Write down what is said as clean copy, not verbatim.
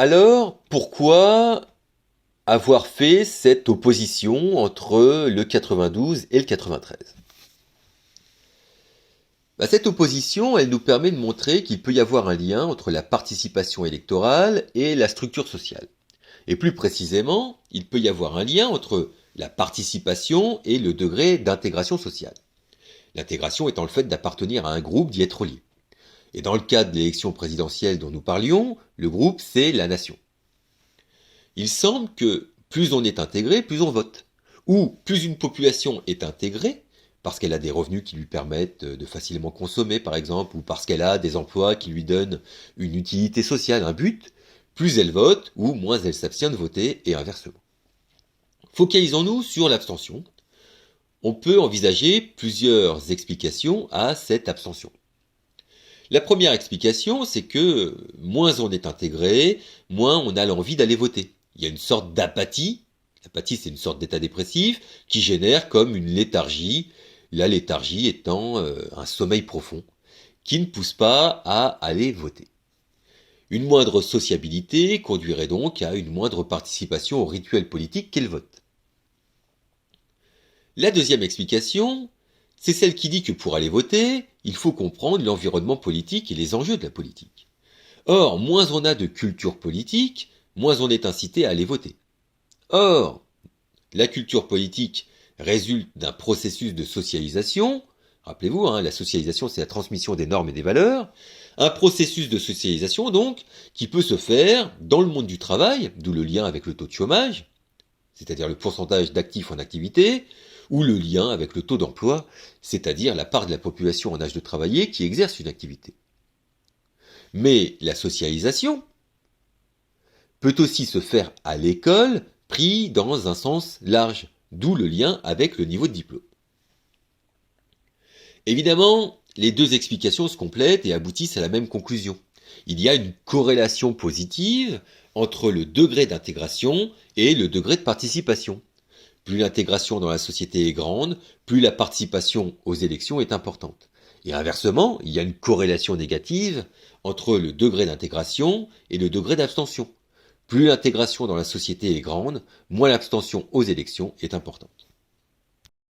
Alors, pourquoi avoir fait cette opposition entre le 92 et le 93? Cette opposition, elle nous permet de montrer qu'il peut y avoir un lien entre la participation électorale et la structure sociale. Et plus précisément, il peut y avoir un lien entre la participation et le degré d'intégration sociale. L'intégration étant le fait d'appartenir à un groupe, d'y être lié. Et dans le cas de l'élection présidentielle dont nous parlions, le groupe, c'est la nation. Il semble que plus on est intégré, plus on vote. Ou plus une population est intégrée, parce qu'elle a des revenus qui lui permettent de facilement consommer, par exemple, ou parce qu'elle a des emplois qui lui donnent une utilité sociale, un but, plus elle vote, ou moins elle s'abstient de voter, et inversement. Focalisons-nous sur l'abstention. On peut envisager plusieurs explications à cette abstention. La première explication, c'est que moins on est intégré, moins on a l'envie d'aller voter. Il y a une sorte d'apathie. L'apathie, c'est une sorte d'état dépressif qui génère comme une léthargie. La léthargie étant un sommeil profond qui ne pousse pas à aller voter. Une moindre sociabilité conduirait donc à une moindre participation au rituel politique qu'est le vote. La deuxième explication, c'est celle qui dit que pour aller voter, il faut comprendre l'environnement politique et les enjeux de la politique. Or, moins on a de culture politique, moins on est incité à aller voter. Or, la culture politique résulte d'un processus de socialisation. Rappelez-vous, la socialisation, c'est la transmission des normes et des valeurs. Un processus de socialisation, donc, qui peut se faire dans le monde du travail, d'où le lien avec le taux de chômage, c'est-à-dire le pourcentage d'actifs en activité, ou le lien avec le taux d'emploi, c'est-à-dire la part de la population en âge de travailler qui exerce une activité. Mais la socialisation peut aussi se faire à l'école, pris dans un sens large, d'où le lien avec le niveau de diplôme. Évidemment, les deux explications se complètent et aboutissent à la même conclusion. Il y a une corrélation positive entre le degré d'intégration et le degré de participation. Plus l'intégration dans la société est grande, plus la participation aux élections est importante. Et inversement, il y a une corrélation négative entre le degré d'intégration et le degré d'abstention. Plus l'intégration dans la société est grande, moins l'abstention aux élections est importante.